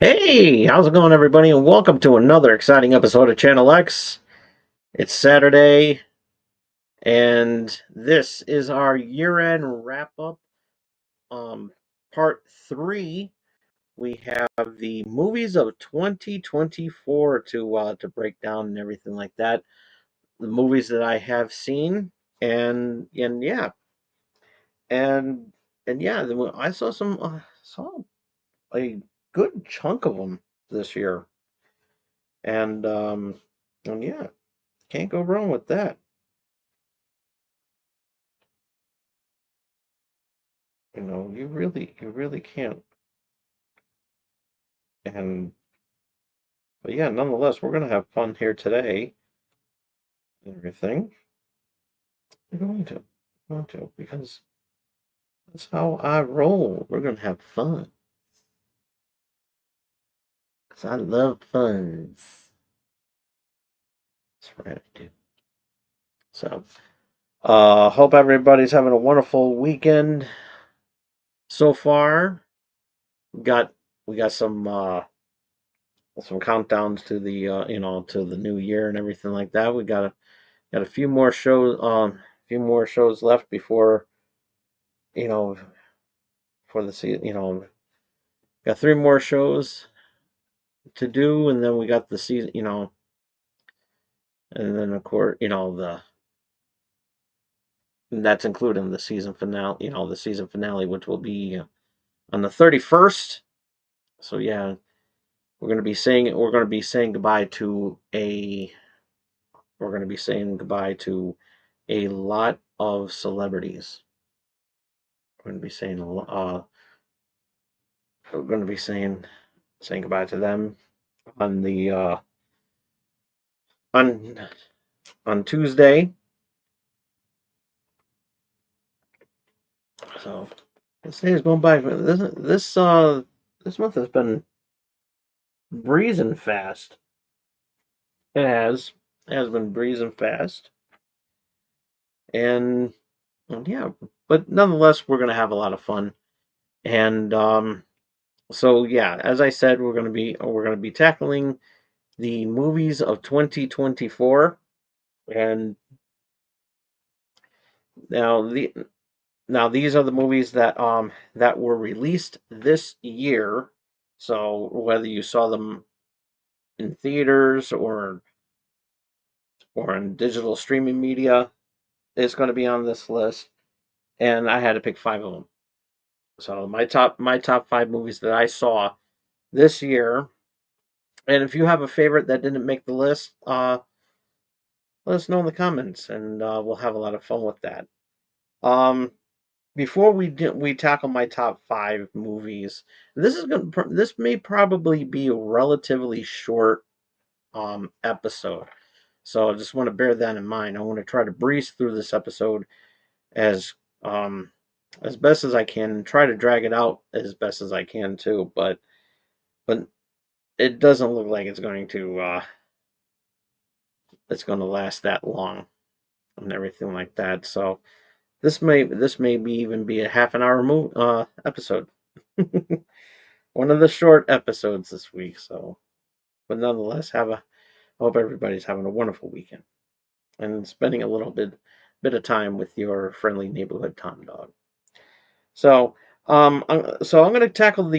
Hey, how's it going, everybody? And welcome to another exciting episode of Channel X. It's Saturday, and this is our year-end wrap-up. Um, Part three. We have the movies of 2024 to break down and everything like that. The movies that I have seen, and yeah, and and yeah, I saw saw a good chunk of them this year, and and yeah. Can't go wrong with that. You really can't. And but yeah, nonetheless, we're gonna have fun here today and everything. We're going to, because that's how I roll. We're gonna have fun. Cause I love fun. That's right, I do. So, hope everybody's having a wonderful weekend so far. We got we got some countdowns to the new year and everything like that. We got a few more shows left before you know for the season. Got three more shows to do, and then we got the season. And then of course and that's including the season finale. The season finale, which will be on the 31st. So yeah, we're gonna be saying goodbye to a we're gonna be saying goodbye to a lot of celebrities. We're gonna be saying we're gonna be saying goodbye to them on the on on Tuesday. So this day is going by. This month has been breezing fast. It has been breezing fast, and, and yeah. But nonetheless, we're gonna have a lot of fun. And so yeah, as I said, we're gonna be tackling the movies of 2024. And now these are the movies that were released this year. So whether you saw them in theaters or in digital streaming media, it's going to be on this list. And I had to pick five of them. So my top five movies that I saw this year. And if you have a favorite that didn't make the list, let us know in the comments, and we'll have a lot of fun with that. Um, Before we tackle my top five movies, this may probably be a relatively short episode. So I just want to bear that in mind. I want to try to breeze through this episode as um, as best as I can, and try to drag it out as best as I can too. But it doesn't look like it's going to last that long and everything like that. So this may even be a half an hour episode. One of the short episodes this week. So, but nonetheless, hope everybody's having a wonderful weekend and spending a little bit of time with your friendly neighborhood Tom dog. So, I'm going to tackle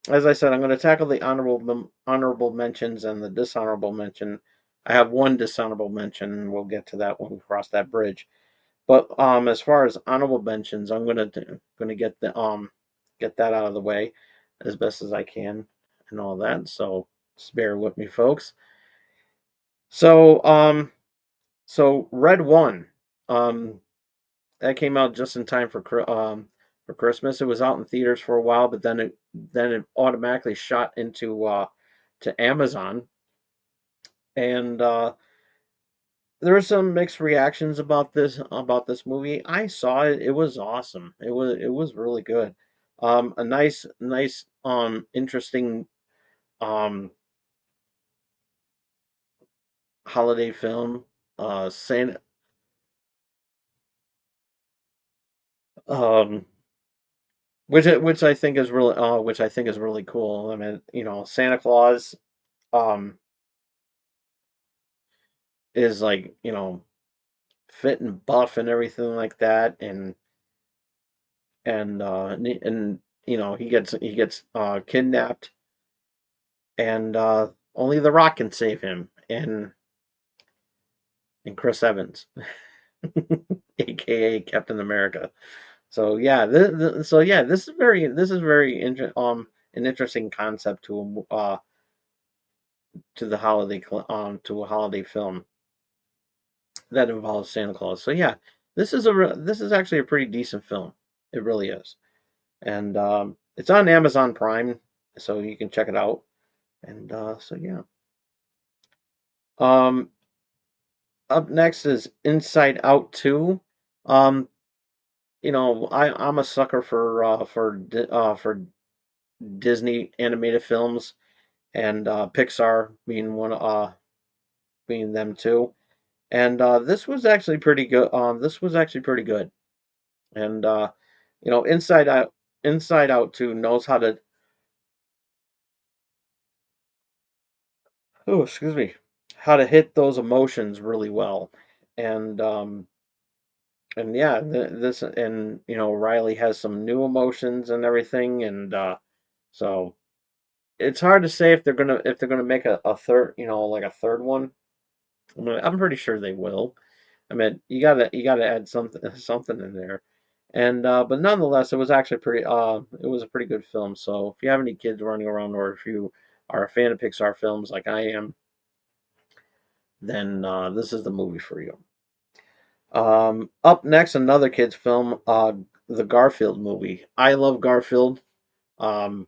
as I said, I'm going to tackle the honorable mentions and the dishonorable mention. I have one dishonorable mention, and we'll get to that when we cross that bridge. But as far as honorable mentions, I'm gonna get that out of the way as best as I can and all that. So just bear with me, folks. So Red One, um, that came out just in time for Christmas. It was out in theaters for a while, but then it automatically shot into to Amazon, and there were some mixed reactions about this movie. I saw it; it was awesome. It was really good. A nice interesting um holiday film. Santa um which I think is really which I think is really cool. I mean, Santa Claus um is like, fit and buff and everything like that, and he gets kidnapped, and only The Rock can save him, and Chris Evans, aka Captain America. So yeah, this is very an interesting concept to a holiday film that involves Santa Claus. So yeah, this is actually a pretty decent film. It really is, and it's on Amazon Prime, so you can check it out. And so yeah, um, up next is Inside Out 2. Um, I'm a sucker for Disney animated films, and Pixar being them too. And this was actually pretty good. This was actually pretty good. And Inside Out 2 knows how to. Oh, excuse me. How to hit those emotions really well. And yeah, this and Riley has some new emotions and everything, and so it's hard to say if they're gonna make a third, like a third one. I'm pretty sure they will. I mean, you gotta add something in there, and but nonetheless, it was a pretty good film. So if you have any kids running around, or if you are a fan of Pixar films like I am, then this is the movie for you. Up next, another kids film, the Garfield movie. I love Garfield. Um,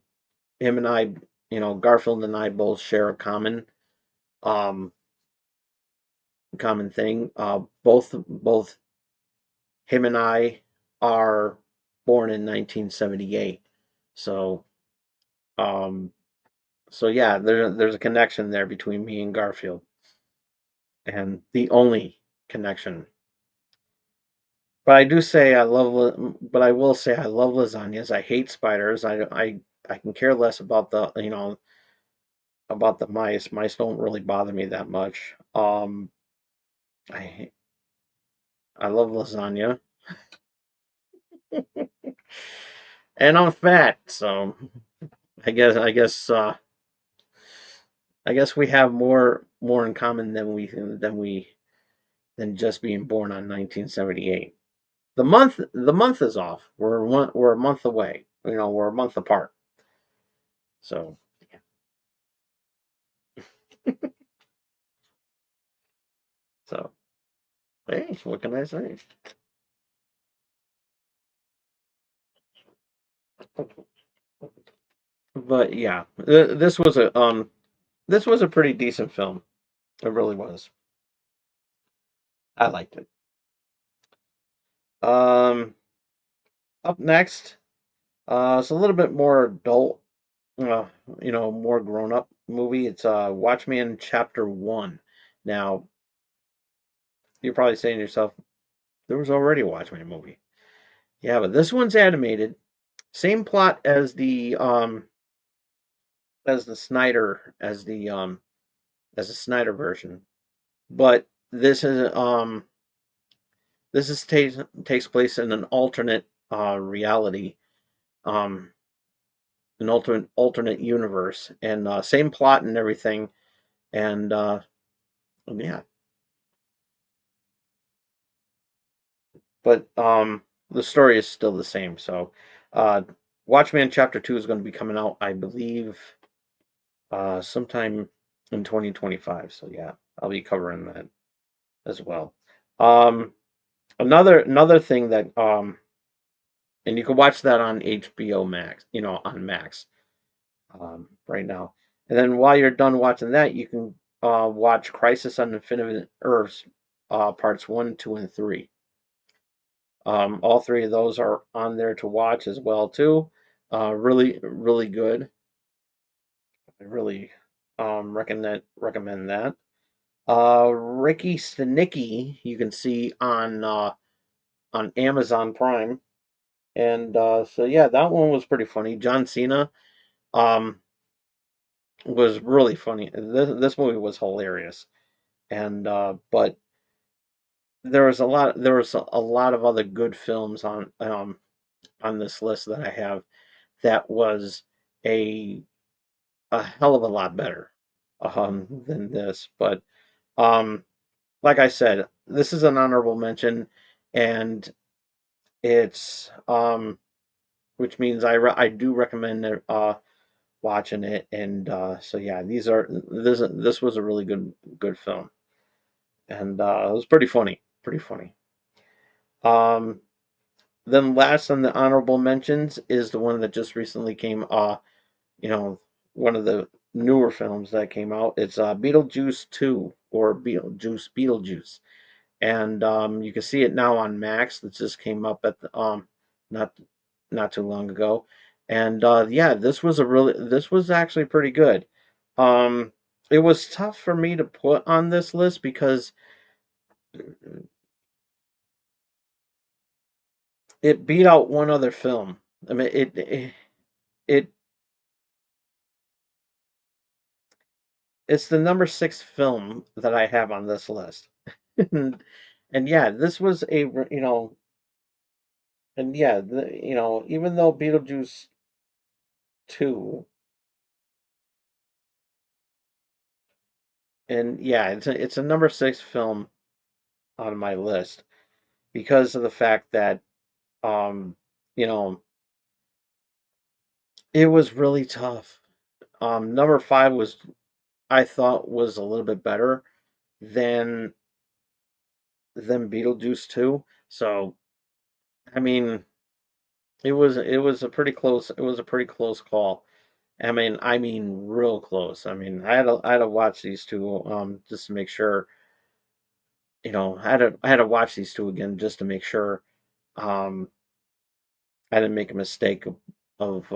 him and I, Garfield and I both share a um, common thing. Both him and I are born in 1978. So, um, so yeah, there's a connection there between me and Garfield, and the only connection. But I will say I love lasagnas. I hate spiders. I can care less about the mice. Mice don't really bother me that much. I I love lasagna, and I'm fat, so I guess I guess I guess we have more in common than just being born on 1978. The month is off. We're a month away. We're a month apart. So so hey, what can I say? But yeah, this was a pretty decent film. It really was. I liked it. Um, Up next, it's a little bit more adult, uh, more grown up movie. It's Watchmen Chapter One. Now you're probably saying to yourself, there was already a Watchmen movie. Yeah, but this one's animated. Same plot as the Snyder as the Snyder version, but takes place in an alternate reality, um, an alternate universe, and same plot and everything, and yeah, but the story is still the same. So, uh, Watchmen Chapter Two is going to be coming out, I believe, sometime in 2025. So yeah, I'll be covering that as well. Um, another thing that and you can watch that on HBO Max, on Max right now. And then while you're done watching that, you can watch Crisis on Infinite Earths parts one, two, and three. All three of those are on there to watch as well too. Really, really good. I really recommend that. Ricky Stenicki you can see on Amazon Prime, And so yeah, that one was pretty funny. John Cena um was really funny. This movie was hilarious. And but there was a lot of other good films on this list that I have that was a a hell of a lot better than this. But um like I said, this is an honorable mention, and it's which means I do recommend watching it. And so yeah, this was a really good film, and it was pretty funny, pretty funny. Um, then last on the honorable mentions is the one that just recently came. You know, one of the newer films that came out. It's Beetlejuice 2 or Beetlejuice. And you can see it now on Max. That just came up at the not not too long ago. And yeah, this was actually pretty good. Um, it was tough for me to put on this list because it beat out one other film. I mean, it it's the number six film that I have on this list. And yeah, this was you know, and yeah, you know, even though Beetlejuice 2, and yeah, it's a number six film on my list because of the fact that um, you know, it was really tough. Number five was I thought was a little bit better than Beetlejuice 2. So I mean, it was a pretty close call. I mean real close. I mean, I had to watch these two just to make sure, you know, I had to watch these two again just to make sure um I didn't make a mistake of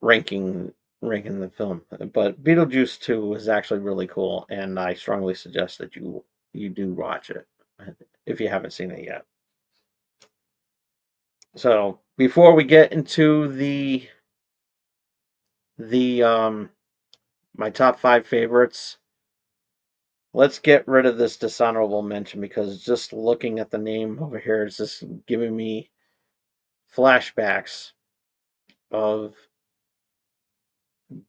ranking the film. But Beetlejuice 2 is actually really cool, and I strongly suggest that you do watch it if you haven't seen it yet. So before we get into the my top five favorites, let's get rid of this dishonorable mention because just looking at the name over here is just giving me flashbacks of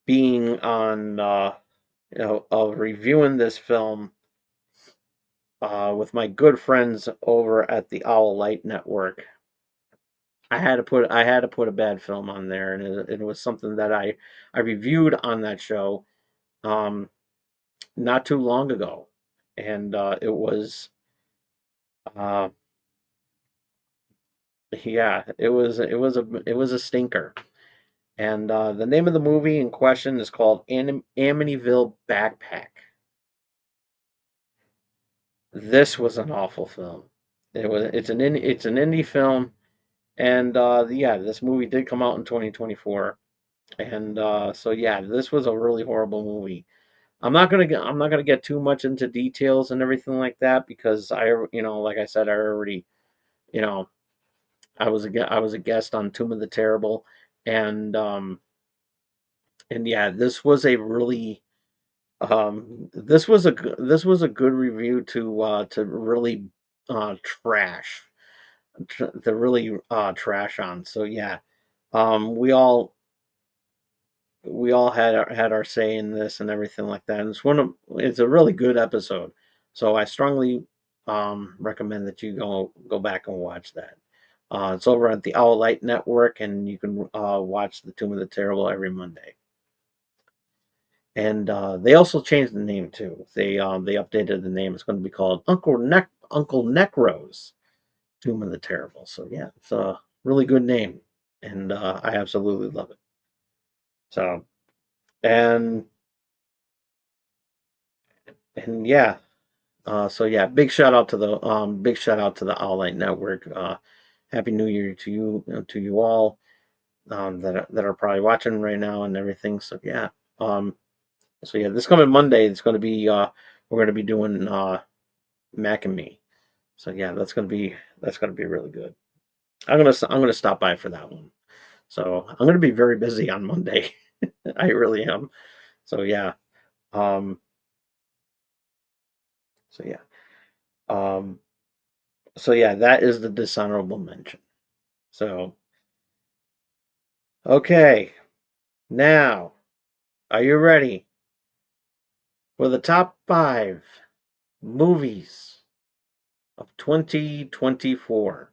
being on you know, of reviewing this film with my good friends over at the Owl Light Network. I had to put a bad film on there, and it was something that I reviewed on that show um, not too long ago, and it was uh, yeah, it was a stinker. And the name of the movie in question is called Amityville Backpack. This was an awful film. It's an indie film, and yeah, this movie did come out in 2024, and so yeah, this was a really horrible movie. I'm not gonna get too much into details and everything like that because you know, like I said, I already, you know, I was a guest on Tomb of the Terrible, and yeah, this was a really this was a good review to really trash to really trash on. So yeah, um, we all we all had our say in this and everything like that. And it's a really good episode. So I strongly recommend that you go back and watch that. It's over at the Owl Light Network, and you can watch the Tomb of the Terrible every Monday. And they also changed the name too. They updated the name. It's going to be called Uncle Necro's Tomb of the Terrible. So yeah, it's a really good name, and I absolutely love it. So and yeah, so yeah, big shout out to the All Light Network. Happy New Year to you all that are probably watching right now and everything. So yeah, um, so yeah, this coming Monday it's going to be we're going to be doing Mac and Me. So yeah, that's gonna be really good. I'm gonna stop by for that one. So I'm gonna be very busy on Monday. I really am. So yeah. Um. So yeah. Um. So yeah, that is the dishonorable mention. So okay, now are you ready for the top five movies of 2024?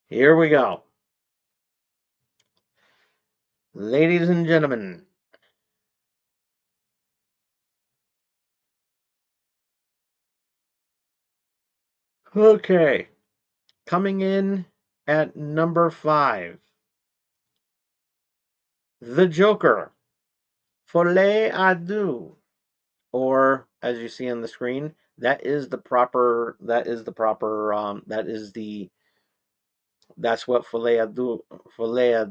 Here we go, ladies and gentlemen. Okay, coming in at number five, The Joker, Folie à Deux, or as you see on the screen, that is the proper. That is the proper. That is the. That's what Folie à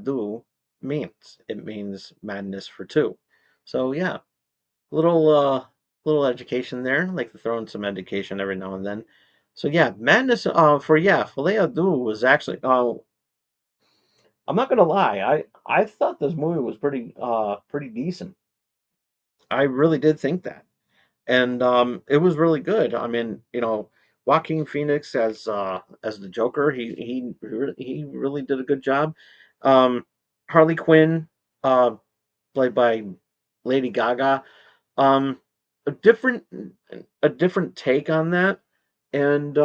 Deux means. It means madness for two. So yeah, little little education there. Like to throw in some education every now and then. So yeah, madness. For yeah, Folie à Deux was actually. I'm not gonna lie. I thought this movie was pretty decent. I really did think that, and it was really good. I mean, Joaquin Phoenix as the Joker, he really did a good job. Um, Harley Quinn, uh, played by Lady Gaga, um, a different a different take on that, and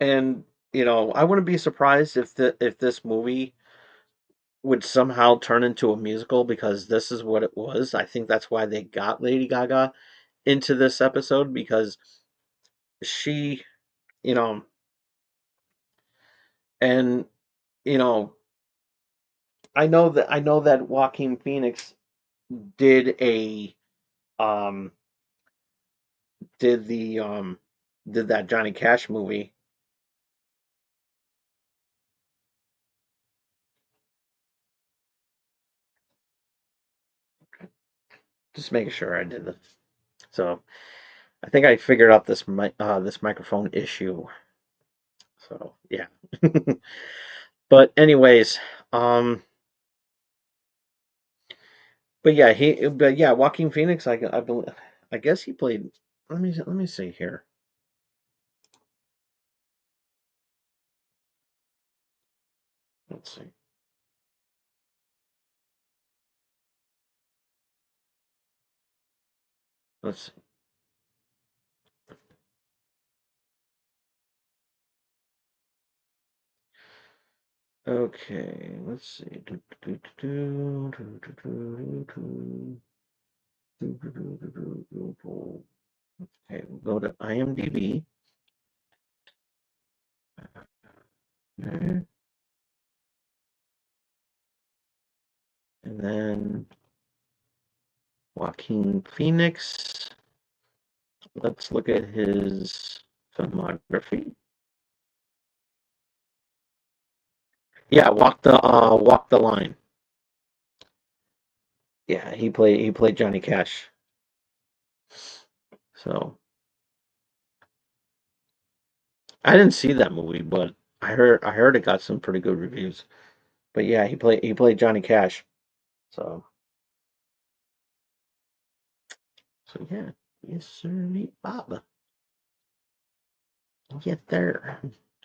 and I wouldn't be surprised if this movie would somehow turn into a musical because this is what it was. I think that's why they got Lady Gaga into this episode because she, you know, and you know, I know that Joaquin Phoenix did a um did the did that Johnny Cash movie. Just making sure I did it. So I think I figured out this microphone issue. So yeah. But anyways, um, but yeah, Joaquin Phoenix. I guess he played. Let me see here. Let's see. Let's see. Okay, let's see. Okay, we'll go to IMDb. Okay, and then Joaquin Phoenix. Let's look at his filmography. Yeah, Walk the Line. Yeah, he played Johnny Cash. So I didn't see that movie, but I heard it got some pretty good reviews. But yeah, he played Johnny Cash. So yeah, yes sir, Bob. Get there.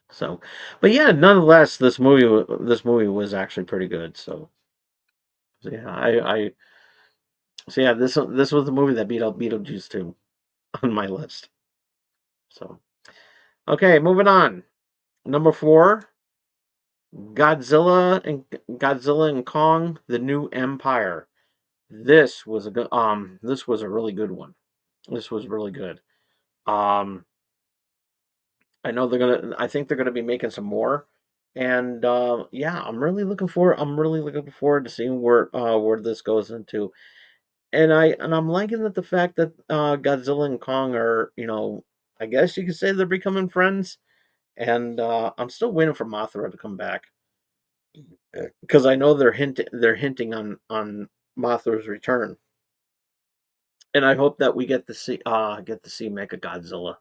So, but yeah, nonetheless, this movie was actually pretty good. So yeah, this was the movie that beat out Beetlejuice 2 on my list. So okay, moving on. Number four, Godzilla and Kong: The New Empire. This was a really good one. This was really good. Um I think they're gonna be making some more. And yeah, I'm really looking forward to seeing where this goes into. And I'm liking that the fact that Godzilla and Kong are, I guess you could say they're becoming friends. And I'm still waiting for Mothra to come back because I know they're hinting on Mothra's return. and I hope that we get to see Mecha Godzilla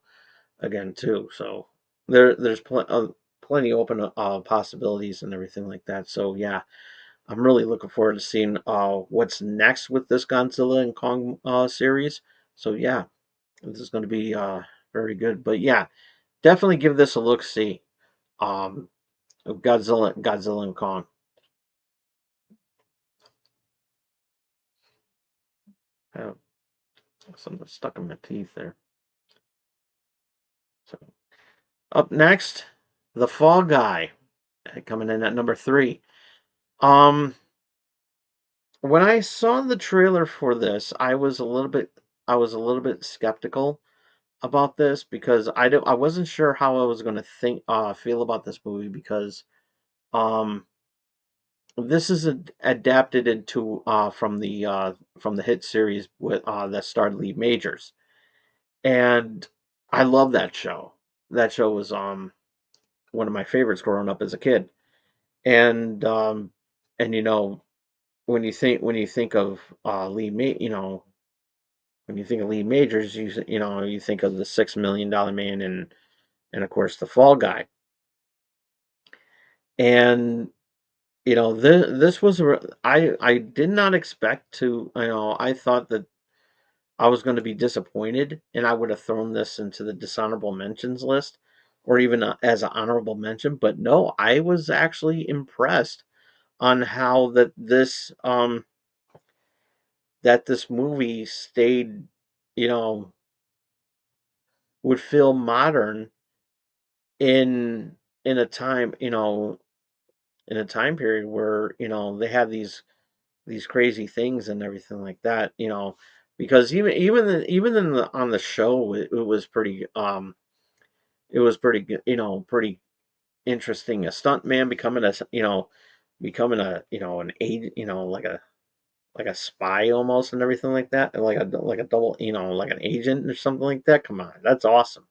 again too. So there's plenty open possibilities and everything like that. So yeah, I'm really looking forward to seeing what's next with this Godzilla and Kong series. So yeah, this is going to be very good. But yeah, definitely give this a look. See, um, Godzilla and Kong. Oh, something stuck in my teeth there. So up next, the Fall Guy coming in at number 3. Um, when I saw the trailer for this, I was a little bit skeptical about this because I wasn't sure how I was going to feel about this movie because um this is adapted into from the hit series with that starred Lee Majors, and I love that show. That show was one of my favorites growing up as a kid, and when you think of when you think of Lee Majors, you think of the $6 Million Man and of course the Fall Guy, and this was I did not expect to I thought that I was going to be disappointed and I would have thrown this into the dishonorable mentions list or even as an honorable mention, but no, I was actually impressed on how that this movie stayed, you know, would feel modern in in a time, in a time period where, they have these crazy things and everything like that, because even on the show it was pretty good, pretty interesting. A stunt man becoming an agent, like a spy almost and everything like that, and like a double, like an agent or something like that. Come on, that's awesome.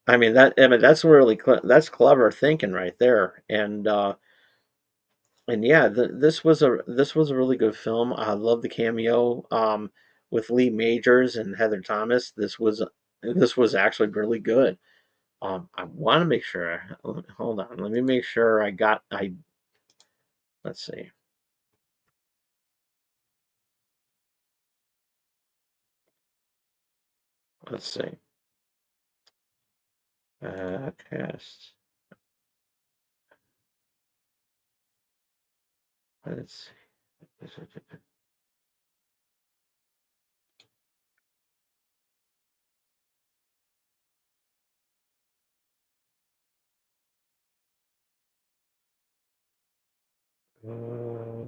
I mean that's really that's clever thinking right there, and yeah, this was a really good film. I love the cameo with Lee Majors and Heather Thomas. This was actually really good. I want to make sure. Hold on, let me make sure I got. Let's see. Let's see. Cast. Let's see. Uh,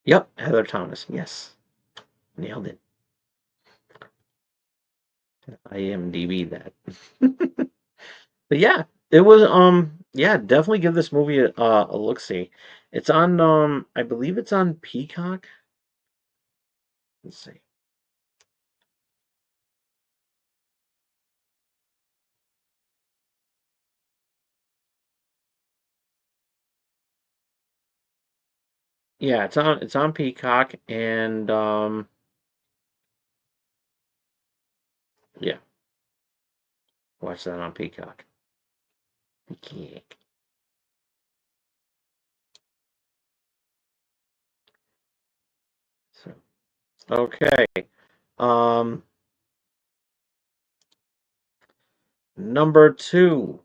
yep, Heather Thomas. Yes, nailed it. IMDb that. But yeah, it was yeah, definitely give this movie a look see. It's on I believe it's on Peacock. Let's see. Yeah, it's on Peacock and yeah, watch that on Peacock. Peacock. So okay. Um Number 2,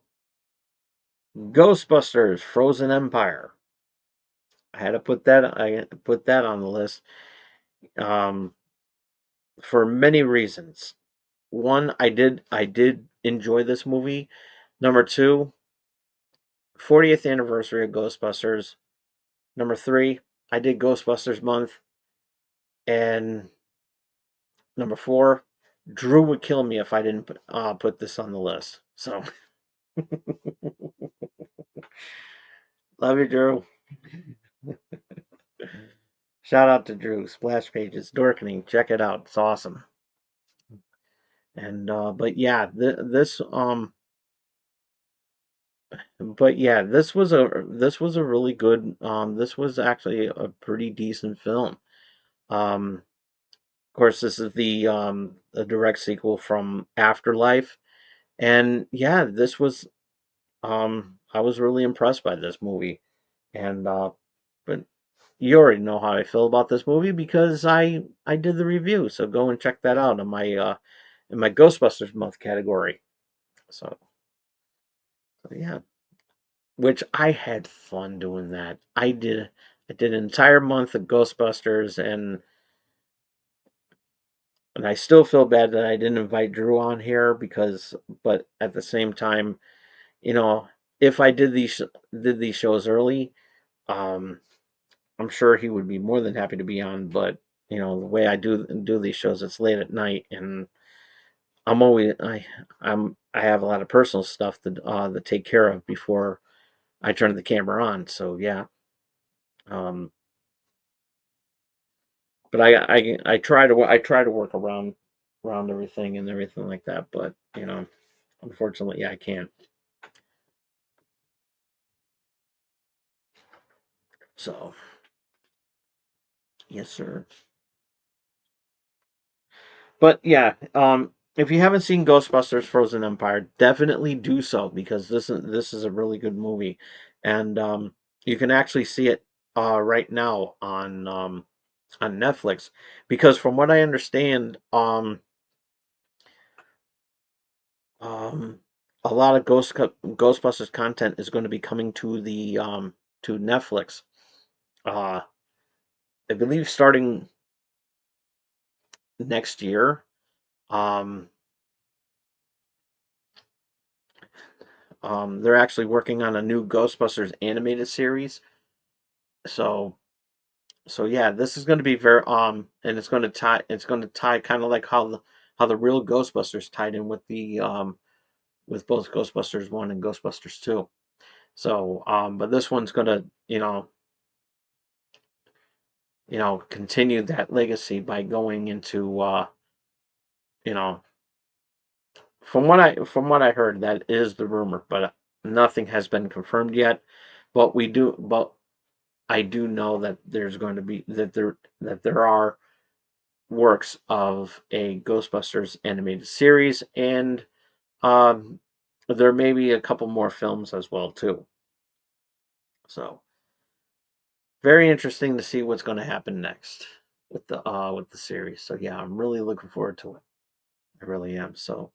Ghostbusters Frozen Empire. I had to put that on the list um for many reasons. One, I did enjoy this movie. Number 2, 40th anniversary of Ghostbusters. Number 3, I did Ghostbusters month. And number 4, Drew would kill me if I didn't put this on the list. So Love you, Drew. Shout out to Drew. Splash Pages, Dorkening. Check it out. It's awesome. And but yeah, this was a really good. This was actually a pretty decent film. Of course, this is the direct sequel from Afterlife, and yeah, this was I was really impressed by this movie, and but you already know how I feel about this movie because I did the review, so go and check that out in my Ghostbusters month category. So, so yeah, which I had fun doing that. I did an entire month of Ghostbusters, and I still feel bad that I didn't invite Drew on here because, but at the same time, you know, if I did these shows early, um, I'm sure he would be more than happy to be on. But you know, the way I do these shows, it's late at night, and I'm always I have a lot of personal stuff to take care of before I turn the camera on. So yeah, um, but I try to work around everything and everything like that. But you know, unfortunately, I can't. So yes, sir. But yeah, if you haven't seen Ghostbusters: Frozen Empire, definitely do so because this is a really good movie, and you can actually see it right now on Netflix. Because from what I understand, um, a lot of Ghostbusters content is going to be coming to Netflix. Uh, I believe starting next year. Um, they're actually working on a new Ghostbusters animated series. So so yeah, this is going to be very and it's going to tie kind of like how the real Ghostbusters tied in with the with both Ghostbusters 1 and Ghostbusters 2. So but this one's going to, continue that legacy by going into you know, from what I heard, that is the rumor, but nothing has been confirmed yet. But I do know that there's going to be that there are works of a Ghostbusters animated series, and um, there may be a couple more films as well too. So very interesting to see what's going to happen next with the series. So yeah, I'm really looking forward to it. I really am. So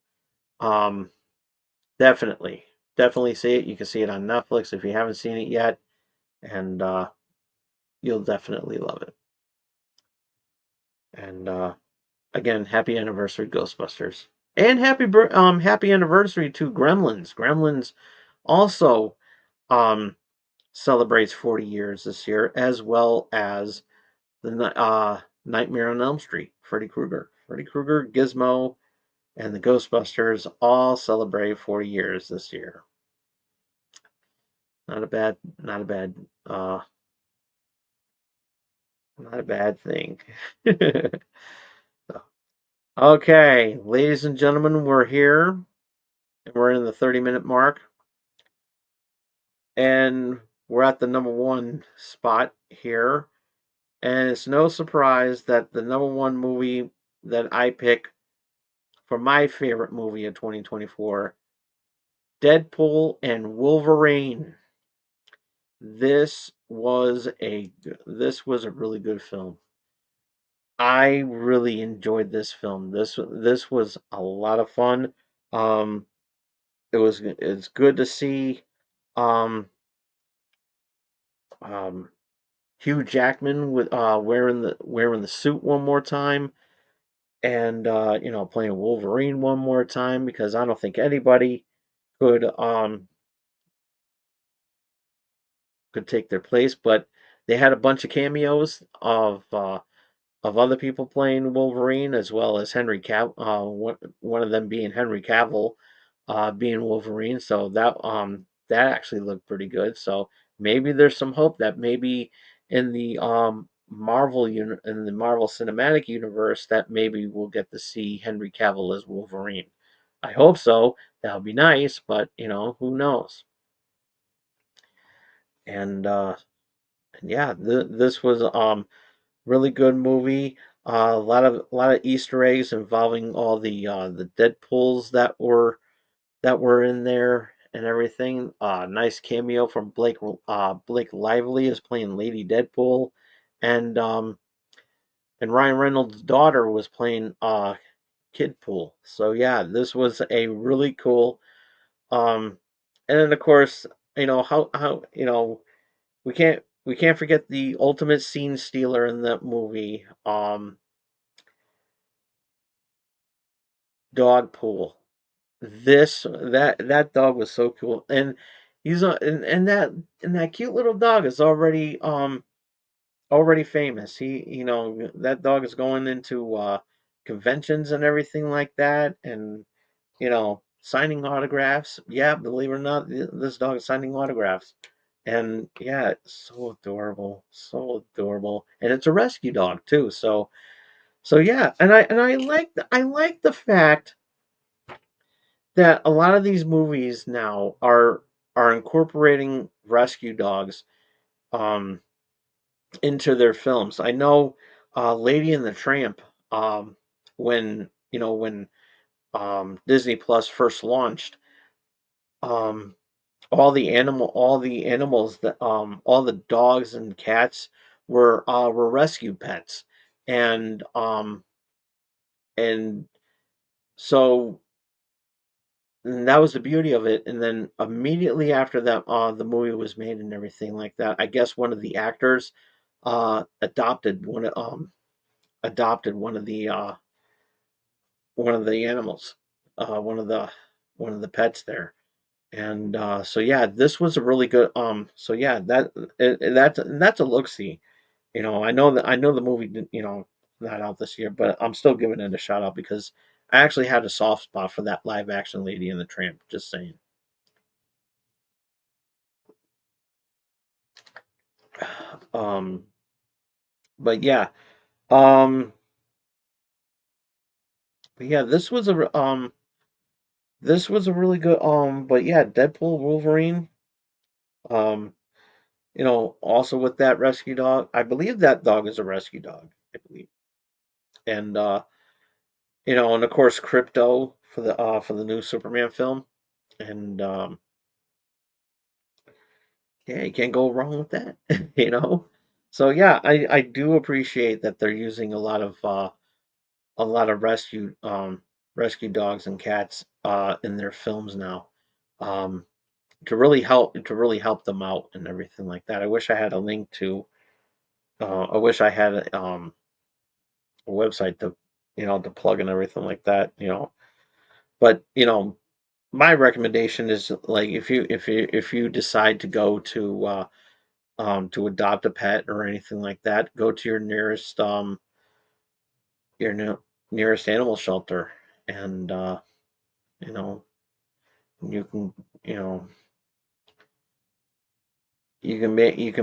um, definitely, definitely see it. You can see it on Netflix if you haven't seen it yet, and you'll definitely love it. And again, happy anniversary, Ghostbusters, and happy anniversary to Gremlins. Gremlins also um celebrates 40 years this year, as well as the Nightmare on Elm Street. Freddy Krueger, Gizmo, and the Ghostbusters all celebrate 40 years this year. Not a bad, uh, not a bad thing. Okay, ladies and gentlemen, we're here, and we're in the 30-minute mark, and we're at the number one spot here. And it's no surprise that the number one movie that I pick for my favorite movie of 2024, Deadpool and Wolverine. This was a really good film. I really enjoyed this film. This was a lot of fun. Um, it's good to see um, um, Hugh Jackman with wearing the suit one more time, and playing Wolverine one more time because I don't think anybody could could take their place. But they had a bunch of cameos of other people playing Wolverine, as well as Henry Cav one of them being Henry Cavill being Wolverine. So that actually looked pretty good. So maybe there's some hope that maybe in the in the Marvel Cinematic Universe that maybe we'll get to see Henry Cavill as Wolverine. I hope so. That would be nice, but who knows? And yeah, this was really good movie. A lot of Easter eggs involving all the Deadpools that were in there and everything. Nice cameo from Blake Lively is playing Lady Deadpool, and Ryan Reynolds' daughter was playing Kidpool. So yeah, this was a really cool. Um, and then of course, how we can't forget the ultimate scene stealer in that movie, Dogpool. That dog was so cool, and and that cute little dog is already famous. That dog is going into conventions and everything like that, and signing autographs. Yeah, believe it or not, this dog is signing autographs, and yeah, it's so adorable, and it's a rescue dog too. So yeah, and I like the fact that a lot of these movies now are incorporating rescue dogs um into their films. I know Lady and the Tramp, when Disney Plus first launched, um all the animals that all the dogs and cats were rescue pets. And and so and that was the beauty of it. And then immediately after that, the movie was made and everything like that. I guess one of the actors adopted one of the animals, uh, one of the one of the pets there. And so yeah, this was a really good. So yeah, that's a look see. I know the movie not out this year, but I'm still giving it a shout out because I actually had a soft spot for that live action Lady and the Tramp. Just saying. Um, but yeah, um, but yeah, this was a really good. But yeah, Deadpool, Wolverine. Um, also with that rescue dog, I believe that dog is a rescue dog. I believe, and and of course Crypto for the new Superman film, and yeah, you can't go wrong with that, you know. So yeah, I do appreciate that they're using a lot of rescue dogs and cats in their films now, um, to really help them out and everything like that. I wish I had a link to. I wish I had a website to plug and everything like that. But my recommendation is like if you decide to go to adopt a pet or anything like that, go to your nearest animal shelter, and you know you can you know you can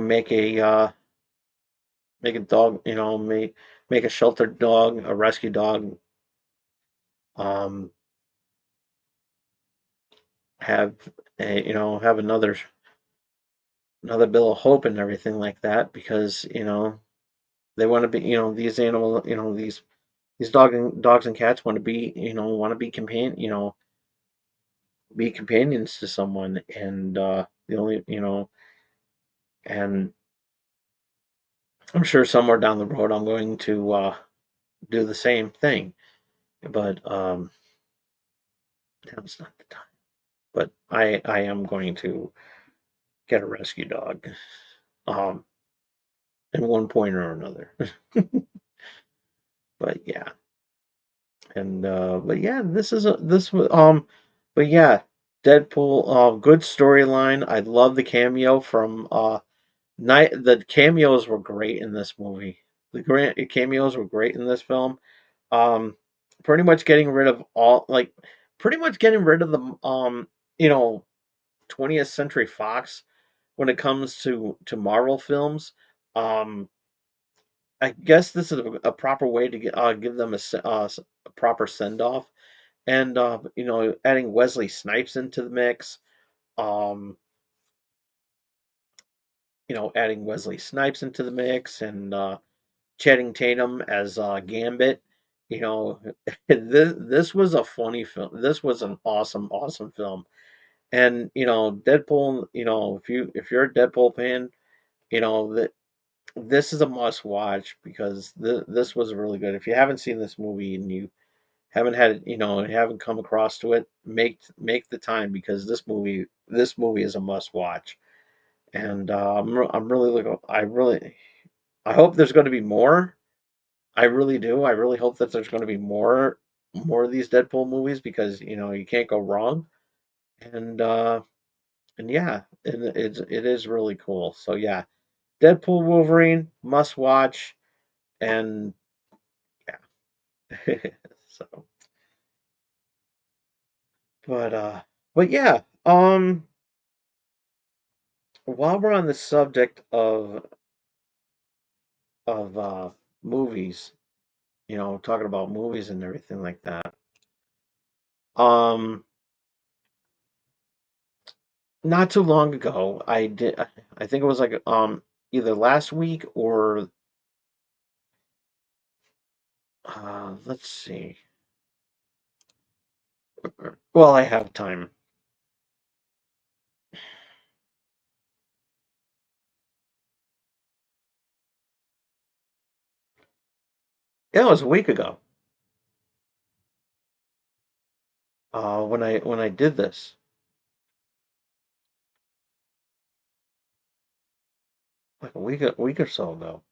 make a dog, make a sheltered dog, a rescue dog, um have have another bill of hope and everything like that, because they want to be, these animal these dogs and cats want to be be companions to someone. And the only and I'm sure somewhere down the road I'm going to do the same thing, but now's not the time. But I am going to get a rescue dog, um at one point or another. But yeah, and but yeah, this was but yeah, Deadpool, good storyline. I love the cameo from night. The cameos were great in this movie. The grant cameos were great in this film. Um, pretty much getting rid of pretty much getting rid of the you know 20th Century Fox when it comes to Marvel films. Um, I guess this is a proper way to give them a proper send off, and adding Wesley Snipes into the mix. Um, adding Wesley Snipes into the mix, and Channing Tatum as Gambit. You know, this was a funny film. This was an awesome film. And Deadpool. If you're a Deadpool fan, that this is a must watch because this was really good. If you haven't seen this movie and you haven't come across to it, make the time because this movie is a must watch. And I'm really looking. I hope there's going to be more. I really do. I really hope that there's going to be more of these Deadpool movies because you can't go wrong. And yeah, it is really cool. So yeah, Deadpool Wolverine must watch. And yeah. So but yeah, while we're on the subject of movies, talking about movies and everything like that. Um Not too long ago, I think it was like either last week or let's see. Well, I have time. Yeah, it was a week ago. When I did this, like a week or so ago.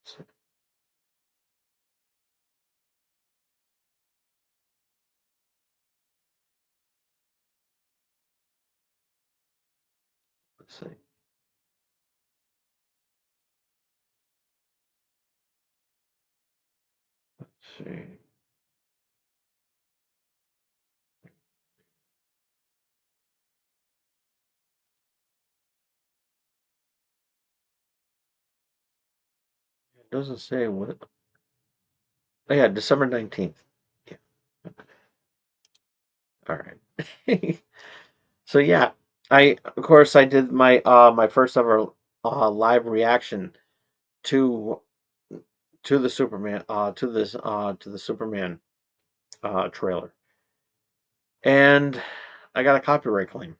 So, let's see. Let's see. It doesn't say what. Oh yeah, December 19th. Yeah. All right. So yeah, I of course I did my first ever live reaction to the Superman to the Superman trailer, and I got a copyright claim,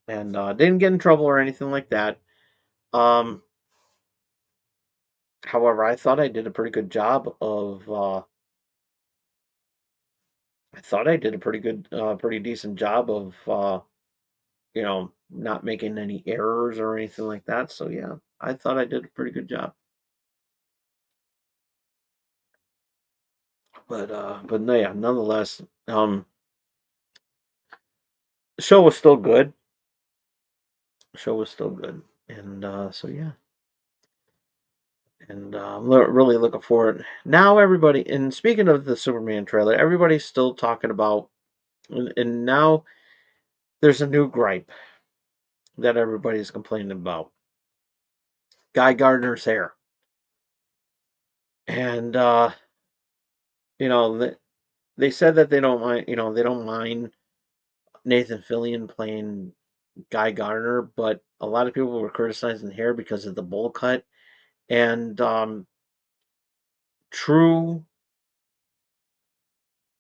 and didn't get in trouble or anything like that. Um, However, I thought I did a pretty good job of. I thought I did a pretty decent job of not making any errors or anything like that. So yeah, I thought I did a pretty good job. But no, yeah, nonetheless, the show was still good. The show was still good, and so yeah, and I'm really looking forward. Now everybody, and speaking of the Superman trailer, everybody's still talking about, and now there's a new gripe that everybody's complaining about: Guy Gardner's hair, and they said that they don't mind, they don't mind Nathan Fillion playing Guy Gardner, but a lot of people were criticizing the hair because of the bowl cut. And true,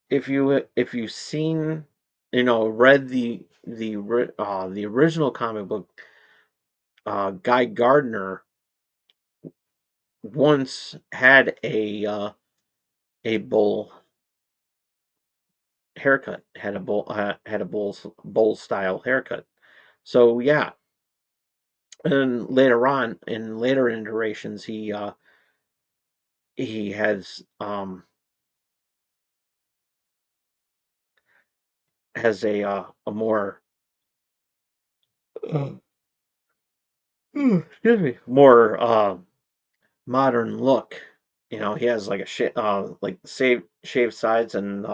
if you've seen, read the original comic book, Guy Gardner once had a bowl haircut, had a bowl style haircut. So yeah, and later on in later iterations, he has a more excuse me, more modern look. He has like shaved sides and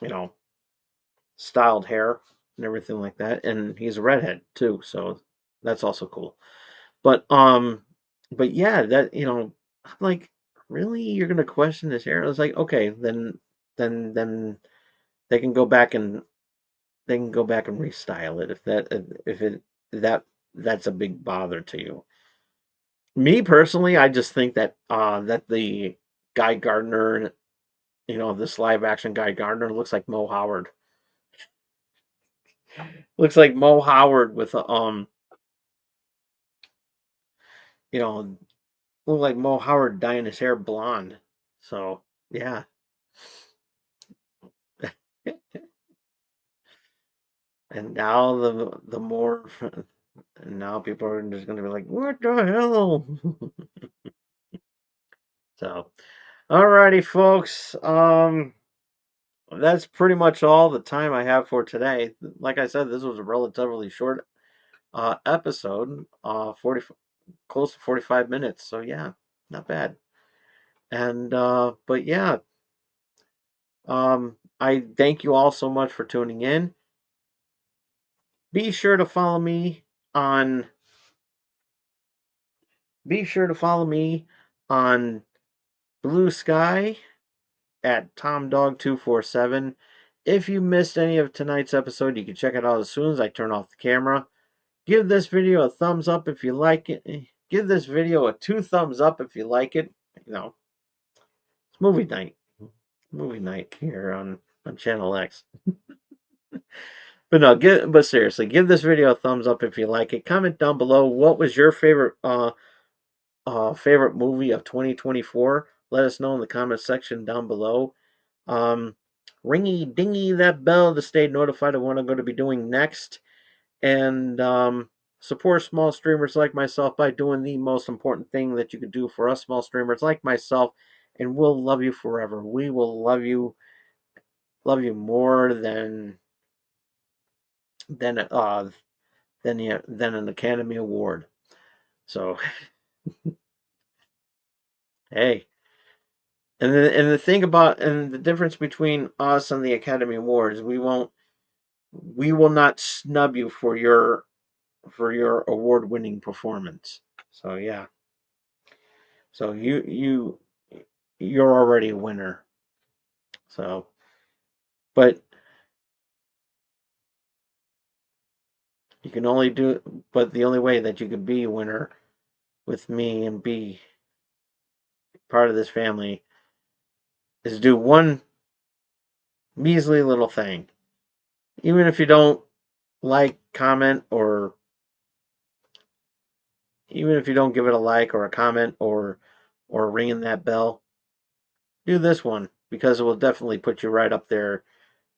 you know, styled hair. and everything like that. And he's a redhead too, so that's also cool. But but yeah, that I'm like, really, you're gonna question this hair? I was like, okay, then they can go back and restyle it if it that that's a big bother to you. Me personally, I just think that that the Guy Gardner, this live action Guy Gardner looks like Mo Howard. Looks like Mo Howard with a you know, look like Mo Howard dyeing his hair blonde. So yeah. And now the more and now people are just gonna be like, what the hell? So alrighty folks. That's pretty much all the time I have for today. Like I said, this was a relatively short episode, 40 close to 45 minutes. So yeah, not bad. And but yeah, I thank you all so much for tuning in. Be sure to follow me on be sure to follow me on Blue Sky at TomDog247. If you missed any of tonight's episode, you can check it out as soon as I turn off the camera. Give this video a thumbs up if you like it. Give this video a 2 thumbs up if you like it. It's movie night. Movie night here on Channel X. But no, but seriously, give this video a thumbs up if you like it. Comment down below what was your favorite movie of 2024. Let us know in the comment section down below. Ringy dingy that bell to stay notified of what I'm going to be doing next. And support small streamers like myself by doing the most important thing that you can do for us small streamers like myself, and we'll love you forever. We will love you more than than an Academy Award. So hey, and the thing about and the difference between us and the Academy Awards, we will not snub you for your award winning performance. So yeah, so you're already a winner. So, but you can only do, but the only way that you can be a winner with me and be part of this family is do one measly little thing. Even if you don't like, comment, or even if you don't give it a like or a comment or ringing that bell, do this one because it will definitely put you right up there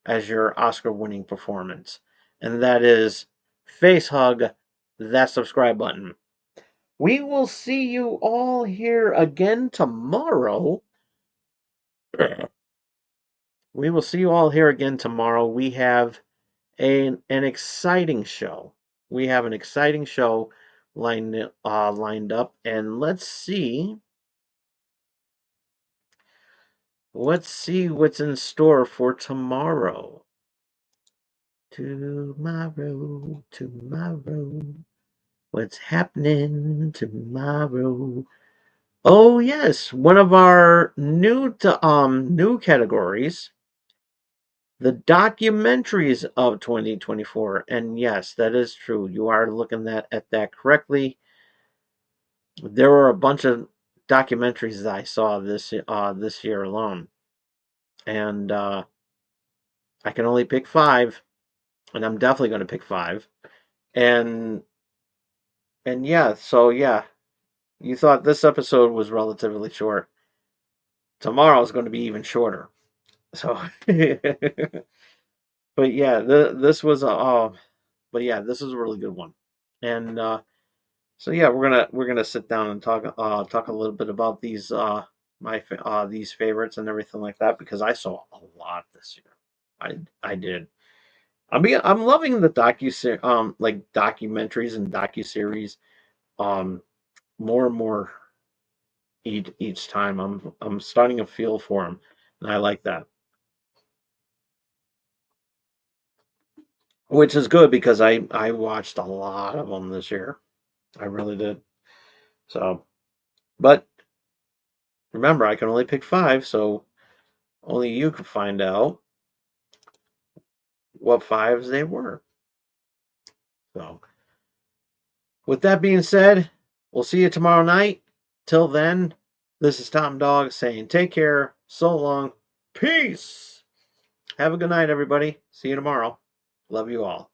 as your Oscar winning performance. And that is face hug that subscribe button. We will see you all here again tomorrow. We will see you all here again tomorrow. We have an exciting show. We have an exciting show lined up, and let's see what's in store for tomorrow. Tomorrow. What's happening tomorrow? Oh yes, one of our new categories, the documentaries of 2024. And yes, that is true. You are looking at that correctly. There were a bunch of documentaries that I saw this year alone, and I can only pick 5, and I'm definitely going to pick 5. And yeah, so yeah, you thought this episode was relatively short. Tomorrow is going to be even shorter. So, but yeah, this was but yeah, this is a really good one. And so yeah, we're gonna sit down and talk a little bit about these these favorites and everything like that because I saw a lot this year. I did. I'm loving the like documentaries and docu series more and more each time. I'm starting to feel for them, and I like that. which is good because I watched a lot of them this year. I really did. So, but remember, I can only pick 5, so only you can find out what 5s they were. So, with that being said, we'll see you tomorrow night. Till then, this is Tom Dog saying take care, so long, peace. Have a good night, everybody. See you tomorrow. Love you all.